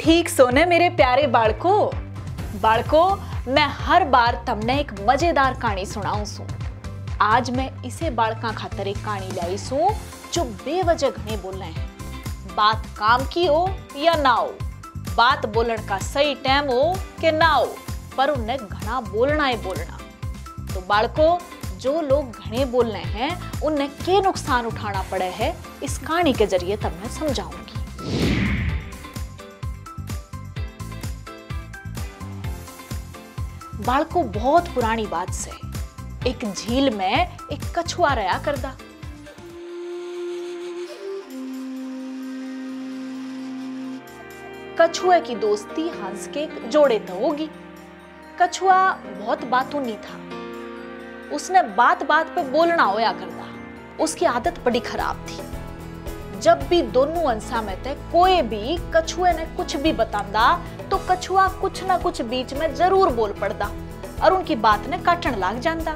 ठीक सोने मेरे प्यारे बाળકો मैं हर बार तमने एक मजेदार कहानी सुनाऊं सू। आज मैं इसे बाળका खातर एक कहानी लाई सू जो बेवजह घने बोलने हैं। बात काम की हो या ना हो, बात बोलन का सही टाइम हो कि ना हो, पर उन्हें घना बोलना ही बोलना। तो बाળકો, जो लोग घने बोलने हैं उन्हें क्या नुकसान उठाना पड़े है, इस कहानी के जरिए तब मैं समझाऊंगी। बाળકો, बहुत पुरानी बात से एक झील में एक कछुआ रहा करदा। कछुए की दोस्ती हंस के जोड़े तो होगी। कछुआ बहुत बातूनी था, उसने बात बात पे बोलना होया करदा। उसकी आदत बड़ी खराब थी। जब भी दोनों अंसा में थे कोई भी कछुए ने कुछ भी बतांदा तो कछुआ कुछ ना कुछ बीच में जरूर बोल पड़दा और उनकी बात ने काटन लाग जांदा।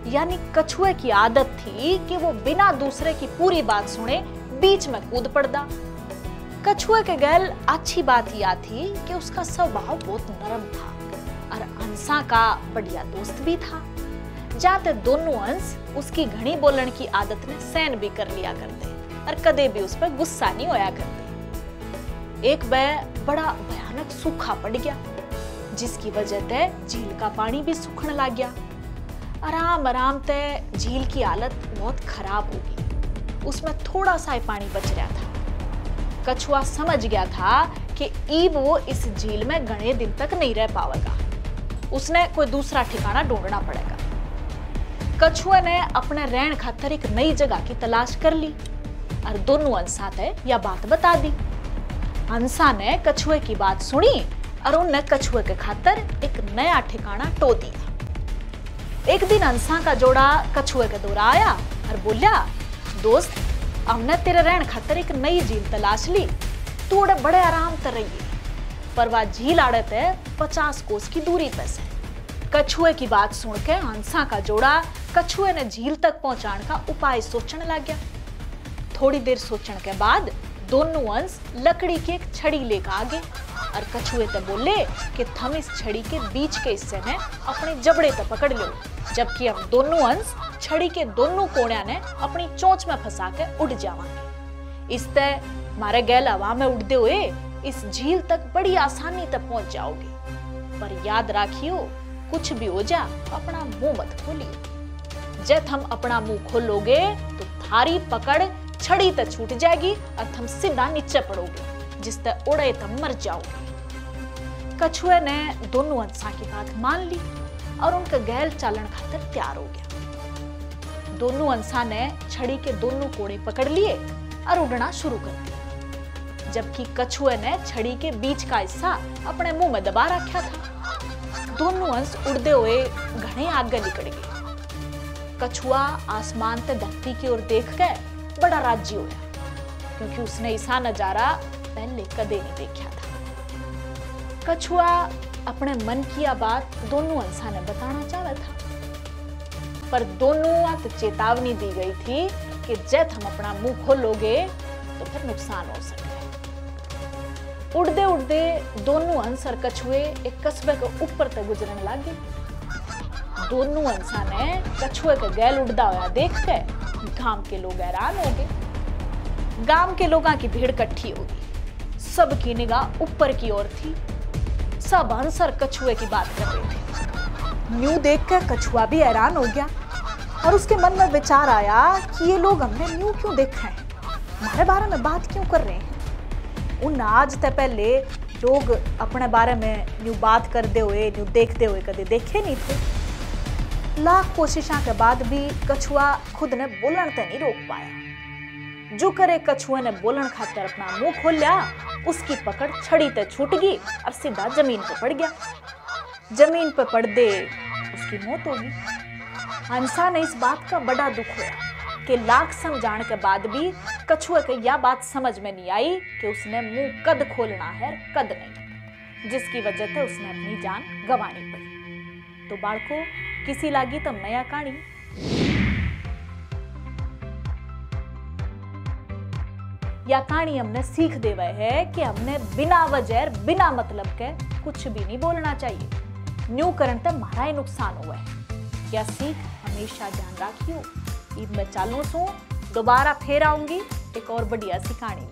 यानी कछुए की आदत थी कि वो बिना दूसरे की पूरी बात सुने बीच में कूद पड़दा। कछुए के गैल अच्छी बात यह थी कि उसका स्वभाव बहुत नरम था और अंसा का बढ़िया दोस्त भी था। जाते दोनों अंश उसकी घनी बोलने की आदत ने सहन भी कर लिया करते और कदे भी उस पर गुस्सा नहीं होया करते। एक बार बड़ा भयानक सूखा पड़ गया, जिसकी वजह से झील का पानी भी सूखने लग गया। आराम आराम से झील की हालत बहुत खराब हो गई। उसमें थोड़ा सा ही पानी बच रहा था। कछुआ समझ गया था कि ईब वो इस झील में घने दिन तक नहीं रह पाएगा। उसने कोई दूसरा ठिकाना ढूंढना पड़ेगा। कछुए ने अपने रहन खातर एक नई जगह की तलाश कर ली और दोनों अंसा ने यह बात बता दी। अंसा ने कछुए की बात सुनी और उन्हें कछुए के खातर एक नया ठिकाना टो दिया। एक दिन अंसा का जोड़ा कछुए के दौरा आया और बोलिया, दोस्त, हमने तेरे रहन खातर एक नई झील तलाश ली, तू बड़े आराम से रहिए। पर वह झील आड़े थे 50 कोस की दूरी पे से। कछुए की बात सुन के अंसा का जोड़ा कछुए ने झील तक पहुंचाने का उपाय सोचने लग गया। थोड़ी देर सोचने के बाद दोनों अंश लकड़ी की एक छड़ी लेकर आ गए और कछुए से बोले कि थम इस छड़ी के बीच के हिस्से में अपने जबड़े से पकड़ लो, जबकि हम दोनों अंश छड़ी के दोनों कोणिया ने अपनी चोंच में फंसा के उड़ जावांगे। इस तरह मारे गैल हवा में उड़ते हुए इस झील तक बड़ी आसानी तक पहुंच जाओगे। पर याद रखियो, कुछ भी हो जा अपना मुंह मत खोलिए। जब हम अपना मुंह खोलोगे तो थारी पकड़ छड़ी तक छूट जाएगी और तुम सीधा नीचे पड़ोगे, जिससे उड़े तुम मर जाओगे। कछुए ने दोनों अंसा की बात मान ली और उनका गैल चालन खातर तैयार हो गया। दोनों अंसा ने छड़ी के दोनों कोड़े पकड़ लिए और उड़ना शुरू कर दिया, जबकि कछुए ने छड़ी के बीच का हिस्सा अपने मुंह में दबा रखा था। दोनों अंश उड़ते हुए घने आगे निकल गए। कछुआ आसमान से धरती की ओर देख के बड़ा राजी होया, क्योंकि उसने ऐसा नजारा पहले कदे नहीं देखा था। कछुआ अपने मन की बात दोनों अंसा ने बताना चाहा था, पर दोनों को चेतावनी दी गई थी कि जब हम अपना मुंह खोलोगे तो फिर नुकसान हो सकता है। उड़ते उड़ते दोनों अंश और कछुए एक कस्बे के ऊपर तक गुजरने लगे। दोनों अंसा ने कछुए के गैल उड़दा हुआ देख के गांव के लोग हैरान हो गए। गांव के लोगों की भीड़ इकट्ठी हो गई। सबकी निगाह ऊपर की ओर थी। सब हंस और कछुए की बात कर रहे थे। न्यू देखकर कछुआ भी हैरान हो गया और उसके मन में विचार आया कि ये लोग हमने न्यू क्यों देखा है, हमारे बारे में बात क्यों कर रहे हैं। उन आज तक पहले लोग अपने बारे में न्यू बात करते हुए, न्यू देखते हुए कदे देखे नहीं थे। लाख कोशिशों के बाद भी कछुआ खुद ने बोलन ते नहीं रोक पाया। जो करे कछुए ने बोलन खातर अपना मुंह खोल लिया, उसकी पकड़ छड़ी ते छूट गई और सीधा जमीन पे पड़ गया। जमीन पे पड़ दे उसकी मौत होगी। हंसा ने इस बात का बड़ा दुख हुआ कि लाख समझाने के बाद भी कछुए को यह बात समझ में नहीं आई कि उसने मुंह कद खोलना है कद नहीं, जिसकी वजह से उसने अपनी जान गंवानी पड़ी। तो बाળકો, किसी लागी तो नया कहानी। या कहानी हमने सीख देवे है कि हमने बिना वजह बिना मतलब के कुछ भी नहीं बोलना चाहिए। न्यू करन तो मारा ही नुकसान हुआ है। यह सीख हमेशा ध्यान रखियो। मैं चालू सू, दोबारा फिर आऊंगी एक और बढ़िया सी कहानी।